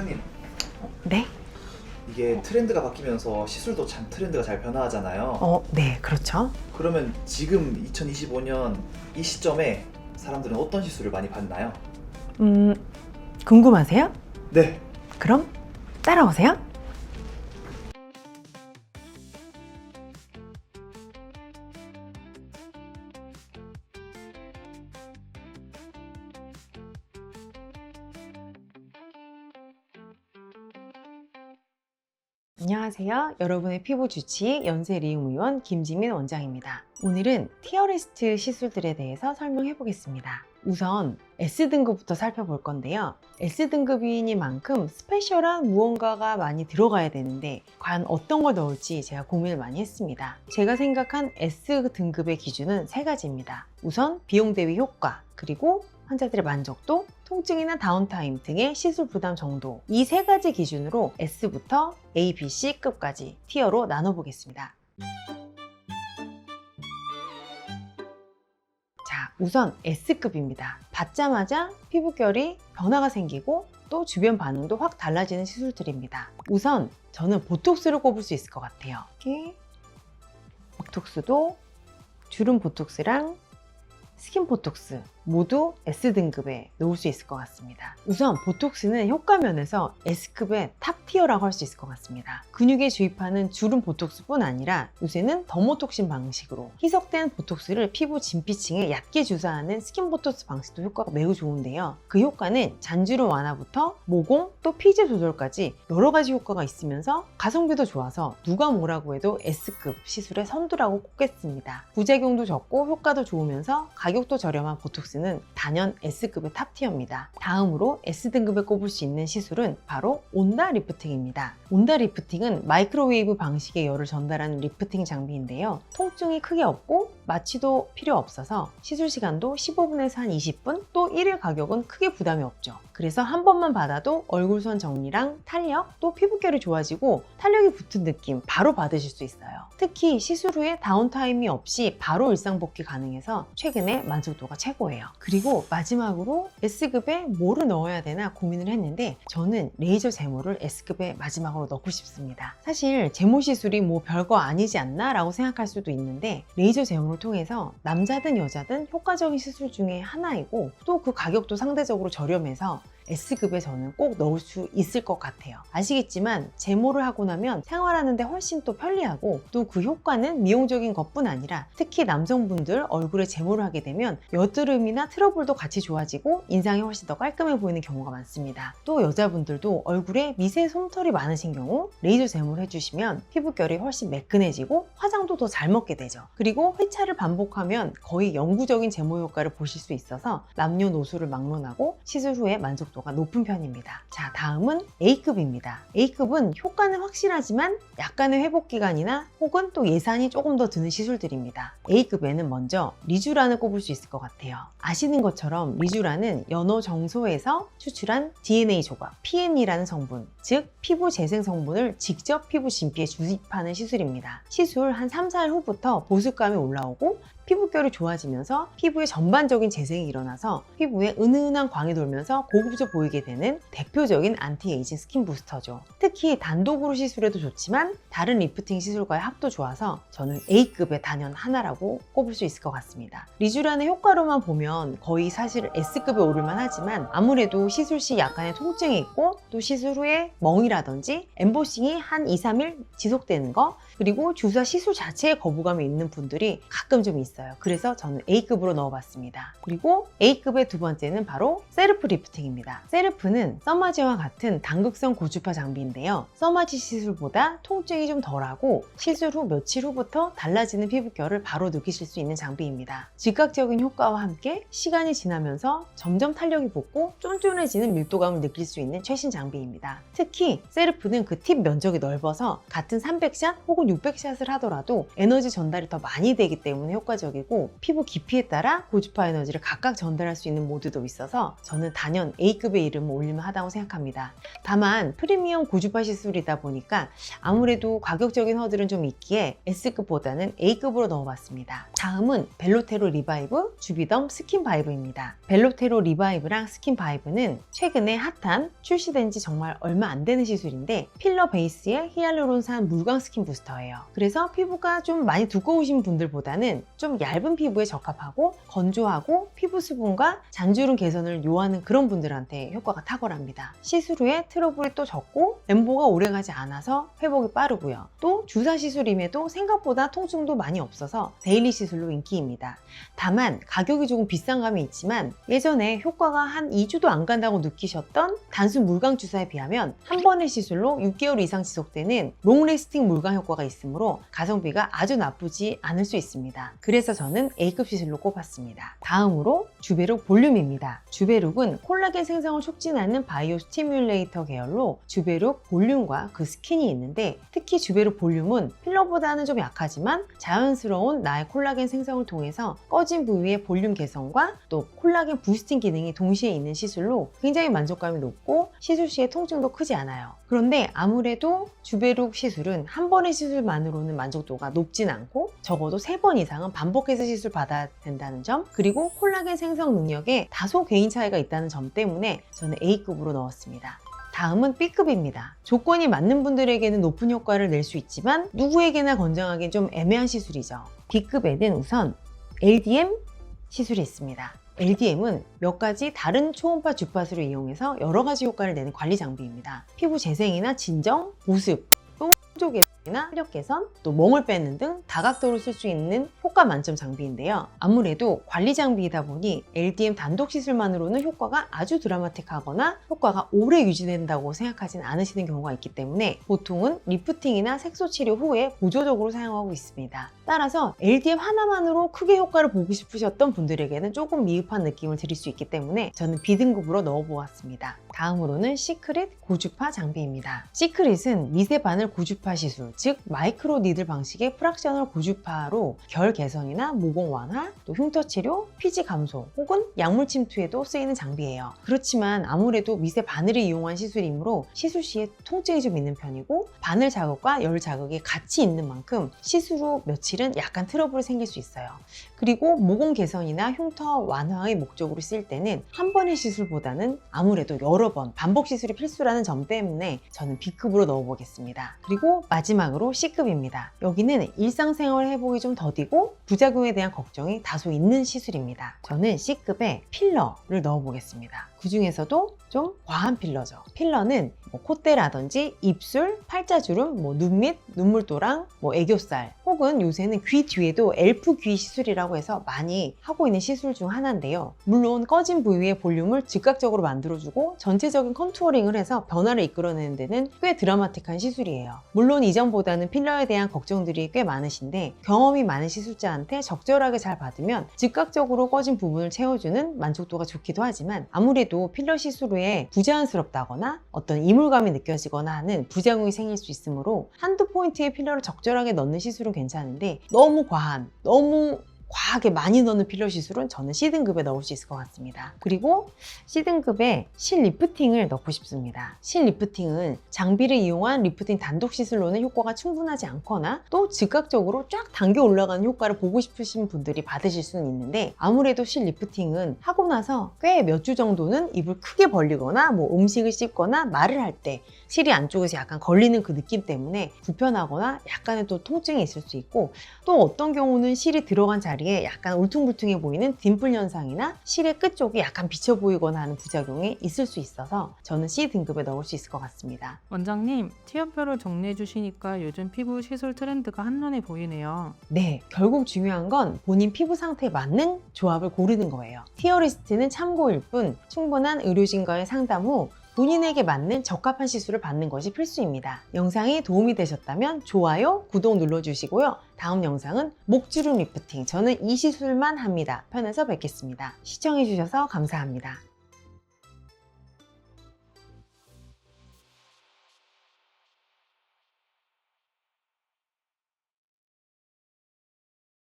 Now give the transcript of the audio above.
팀장님, 네? 이게 트렌드가 바뀌면서 시술도 참 트렌드가 잘 변화하잖아요. 네, 그렇죠. 그러면 지금 2025년 이 시점에 사람들은 어떤 시술을 많이 받나요? 궁금하세요? 네. 그럼 따라오세요. 안녕하세요. 여러분의 피부 주치의 연세 리움의원 김지민 원장입니다. 오늘은 티어리스트 시술들에 대해서 설명해 보겠습니다. 우선 S등급부터 살펴볼 건데요. S등급이니만큼 스페셜한 무언가가 많이 들어가야 되는데 과연 어떤 걸 넣을지 제가 고민을 많이 했습니다. 제가 생각한 S등급의 기준은 세 가지입니다. 우선 비용 대비 효과, 그리고 환자들의 만족도, 통증이나 다운타임 등의 시술 부담 정도, 이 세 가지 기준으로 S부터 A, B, C급까지 티어로 나눠보겠습니다. 자, 우선 S급입니다. 받자마자 피부결이 변화가 생기고 또 주변 반응도 확 달라지는 시술들입니다. 우선 저는 보톡스를 꼽을 수 있을 것 같아요. 이렇게 보톡스도 주름 보톡스랑 스킨 보톡스 모두 S등급에 놓을 수 있을 것 같습니다. 우선 보톡스는 효과 면에서 S급의 탑티어라고 할 수 있을 것 같습니다. 근육에 주입하는 주름 보톡스뿐 아니라 요새는 더모톡신 방식으로 희석된 보톡스를 피부 진피층에 얕게 주사하는 스킨 보톡스 방식도 효과가 매우 좋은데요. 그 효과는 잔주름 완화부터 모공 또 피지 조절까지 여러 가지 효과가 있으면서 가성비도 좋아서 누가 뭐라고 해도 S급 시술의 선두라고 꼽겠습니다. 부작용도 적고 효과도 좋으면서 가격도 저렴한 보톡스는 단연 S급의 탑티어입니다. 다음으로 S등급에 꼽을 수 있는 시술은 바로 온다 리프팅입니다. 온다 리프팅은 마이크로웨이브 방식의 열을 전달하는 리프팅 장비인데요. 통증이 크게 없고 마취도 필요 없어서 시술 시간도 15분에서 한 20분, 또 1일 가격은 크게 부담이 없죠. 그래서 한 번만 받아도 얼굴선 정리랑 탄력, 또 피부결이 좋아지고 탄력이 붙은 느낌 바로 받으실 수 있어요. 특히 시술 후에 다운타임이 없이 바로 일상 복귀 가능해서 최근에 만족도가 최고예요. 그리고 마지막으로 S급에 뭐를 넣어야 되나 고민을 했는데 저는 레이저 제모를 S급에 마지막으로 넣고 싶습니다. 사실 제모 시술이 뭐 별거 아니지 않나 라고 생각할 수도 있는데 레이저 제모를 통해서 남자든 여자든 효과적인 시술 중에 하나이고 또 그 가격도 상대적으로 저렴해서 S급에 저는 꼭 넣을 수 있을 것 같아요. 아시겠지만 제모를 하고 나면 생활하는데 훨씬 또 편리하고 또 그 효과는 미용적인 것뿐 아니라 특히 남성분들 얼굴에 제모를 하게 되면 여드름이나 트러블도 같이 좋아지고 인상이 훨씬 더 깔끔해 보이는 경우가 많습니다. 또 여자분들도 얼굴에 미세 솜털이 많으신 경우 레이저 제모를 해주시면 피부결이 훨씬 매끈해지고 화장도 더 잘 먹게 되죠. 그리고 회차를 반복하면 거의 영구적인 제모 효과를 보실 수 있어서 남녀노소를 막론하고 시술 후에 만족도가 높은 편입니다. 자, 다음은 A급입니다. A급은 효과는 확실하지만 약간의 회복 기간이나 혹은 또 예산이 조금 더 드는 시술들입니다. A급에는 먼저 리쥬란을 꼽을 수 있을 것 같아요. 아시는 것처럼 리쥬란은 연어 정소에서 추출한 DNA 조각, PN이라는 성분, 즉 피부 재생 성분을 직접 피부 진피에 주입하는 시술입니다. 시술 한 3, 4일 후부터 보습감이 올라오고 피부결이 좋아지면서 피부에 전반적인 재생이 일어나서 피부에 은은한 광이 돌면서 고급져 보이게 되는 대표적인 안티에이징 스킨 부스터죠. 특히 단독으로 시술해도 좋지만 다른 리프팅 시술과의 합도 좋아서 저는 A급의 단연 하나라고 꼽을 수 있을 것 같습니다. 리쥬란의 효과로만 보면 거의 사실 S급에 오를만 하지만 아무래도 시술 시 약간의 통증이 있고 또 시술 후에 멍이라든지 엠보싱이 한 2, 3일 지속되는 거, 그리고 주사 시술 자체에 거부감이 있는 분들이 가끔 좀 있어요. 그래서 저는 A급으로 넣어봤습니다. 그리고 A급의 두 번째는 바로 셀프 리프팅입니다. 셀프는 써마지와 같은 당극성 고주파 장비인데요. 써마지 시술보다 통증이 좀 덜하고 시술 후 며칠 후부터 달라지는 피부결을 바로 느끼실 수 있는 장비입니다. 즉각적인 효과와 함께 시간이 지나면서 점점 탄력이 붙고 쫀쫀해지는 밀도감을 느낄 수 있는 최신 장비입니다. 특히 셀프는 그 팁 면적이 넓어서 같은 300샷 혹은 600샷을 하더라도 에너지 전달이 더 많이 되기 때문에 효과적입니다. 효과적이고 피부 깊이에 따라 고주파 에너지를 각각 전달할 수 있는 모드도 있어서 저는 단연 A급의 이름을 올리면 하다고 생각합니다. 다만 프리미엄 고주파 시술이다 보니까 아무래도 가격적인 허들은 좀 있기에 S급보다는 A급으로 넣어봤습니다. 다음은 벨로테로 리바이브 주비덤 스킨 바이브입니다. 벨로테로 리바이브랑 스킨 바이브는 최근에 핫한 출시된 지 정말 얼마 안 되는 시술인데 필러 베이스의 히알루론산 물광 스킨 부스터예요. 그래서 피부가 좀 많이 두꺼우신 분들보다는 좀 얇은 피부에 적합하고 건조하고 피부 수분과 잔주름 개선을 요하는 그런 분들한테 효과가 탁월합니다. 시술 후에 트러블이 또 적고 엠보가 오래가지 않아서 회복이 빠르고요. 또 주사 시술임에도 생각보다 통증도 많이 없어서 데일리 시술로 인기입니다. 다만 가격이 조금 비싼 감이 있지만 예전에 효과가 한 2주도 안 간다고 느끼셨던 단순 물광 주사에 비하면 한 번의 시술로 6개월 이상 지속되는 롱래스팅 물광 효과가 있으므로 가성비가 아주 나쁘지 않을 수 있습니다. 그래서 저는 A급 시술로 꼽았습니다. 다음으로 주베룩 볼륨입니다. 주베룩은 콜라겐 생성을 촉진하는 바이오 스티뮬레이터 계열로 주베룩 볼륨과 그 스킨이 있는데 특히 주베룩 볼륨은 필러보다는 좀 약하지만 자연스러운 나의 콜라겐 생성을 통해서 꺼진 부위의 볼륨 개선과 또 콜라겐 부스팅 기능이 동시에 있는 시술로 굉장히 만족감이 높고 시술 시에 통증도 크지 않아요. 그런데 아무래도 주베룩 시술은 한 번의 시술만으로는 만족도가 높진 않고 적어도 3번 이상은 반복해서 시술 받아야 된다는 점, 그리고 콜라겐 생성 능력에 다소 개인 차이가 있다는 점 때문에 저는 A급으로 넣었습니다. 다음은 B급입니다. 조건이 맞는 분들에게는 높은 효과를 낼 수 있지만 누구에게나 권장하기엔 좀 애매한 시술이죠. B급에는 우선 LDM 시술이 있습니다. LDM은 몇 가지 다른 초음파 주파수를 이용해서 여러 가지 효과를 내는 관리 장비입니다. 피부 재생이나 진정, 보습, 또 홍조 개선이나 탄력 개선, 또 멍을 빼는 등 다각도로 쓸 수 있는 효과 만점 장비인데요. 아무래도 관리 장비이다 보니 LDM 단독 시술만으로는 효과가 아주 드라마틱하거나 효과가 오래 유지된다고 생각하진 않으시는 경우가 있기 때문에 보통은 리프팅이나 색소 치료 후에 보조적으로 사용하고 있습니다. 따라서 LDM 하나만으로 크게 효과를 보고 싶으셨던 분들에게는 조금 미흡한 느낌을 드릴 수 있기 때문에 저는 B등급으로 넣어보았습니다. 다음으로는 시크릿 고주파 장비입니다. 시크릿은 미세 바늘 고주파 시술, 즉 마이크로 니들 방식의 프락셔널 고주파로 결 개선이나 모공 완화, 또 흉터 치료, 피지 감소 혹은 약물 침투에도 쓰이는 장비예요. 그렇지만 아무래도 미세 바늘을 이용한 시술이므로 시술 시에 통증이 좀 있는 편이고 바늘 자극과 열 자극이 같이 있는 만큼 시술 후 며칠은 약간 트러블이 생길 수 있어요. 그리고 모공 개선이나 흉터 완화의 목적으로 쓸 때는 한 번의 시술보다는 아무래도 여러 번 반복 시술이 필수라는 점 때문에 저는 B급으로 넣어보겠습니다. 그리고 마지막으로 C급입니다. 여기는 일상생활 회복이 좀 더디고 부작용에 대한 걱정이 다소 있는 시술입니다. 저는 C급에 필러를 넣어보겠습니다. 그 중에서도 좀 과한 필러죠. 필러는 콧대라든지 입술, 팔자주름, 눈 밑, 눈물도랑, 애교살 혹은 요새는 귀 뒤에도 엘프 귀 시술이라고 해서 많이 하고 있는 시술 중 하나인데요. 물론 꺼진 부위의 볼륨을 즉각적으로 만들어주고 전체적인 컨투어링을 해서 변화를 이끌어내는 데는 꽤 드라마틱한 시술이에요. 물론 이전보다는 필러에 대한 걱정들이 꽤 많으신데 경험이 많은 시술자한테 적절하게 잘 받으면 즉각적으로 꺼진 부분을 채워주는 만족도가 좋기도 하지만 아무래도 필러 시술 후에 부자연스럽다거나 어떤 이물감이 느껴지거나 하는 부작용이 생길 수 있으므로 한두 포인트의 필러를 적절하게 넣는 시술은 괜찮은데 너무 과한, 너무 과하게 많이 넣는 필러 시술은 저는 C등급에 넣을 수 있을 것 같습니다. 그리고 C등급에 실 리프팅을 넣고 싶습니다. 실 리프팅은 장비를 이용한 리프팅 단독 시술로는 효과가 충분하지 않거나 또 즉각적으로 쫙 당겨 올라가는 효과를 보고 싶으신 분들이 받으실 수는 있는데 아무래도 실 리프팅은 하고 나서 꽤 몇 주 정도는 입을 크게 벌리거나 음식을 씹거나 말을 할 때 실이 안쪽에서 약간 걸리는 그 느낌 때문에 불편하거나 약간의 또 통증이 있을 수 있고 또 어떤 경우는 실이 들어간 자리에 약간 울퉁불퉁해 보이는 딤플 현상이나 실의 끝쪽이 약간 비쳐 보이거나 하는 부작용이 있을 수 있어서 저는 C등급에 넣을 수 있을 것 같습니다. 원장님, 티어표를 정리해 주시니까 요즘 피부 시술 트렌드가 한눈에 보이네요. 네, 결국 중요한 건 본인 피부 상태에 맞는 조합을 고르는 거예요. 티어 리스트는 참고일 뿐 충분한 의료진과의 상담 후 본인에게 맞는 적합한 시술을 받는 것이 필수입니다. 영상이 도움이 되셨다면 좋아요, 구독 눌러주시고요. 다음 영상은 목주름 리프팅, 저는 이 시술만 합니다 편에서 뵙겠습니다. 시청해주셔서 감사합니다.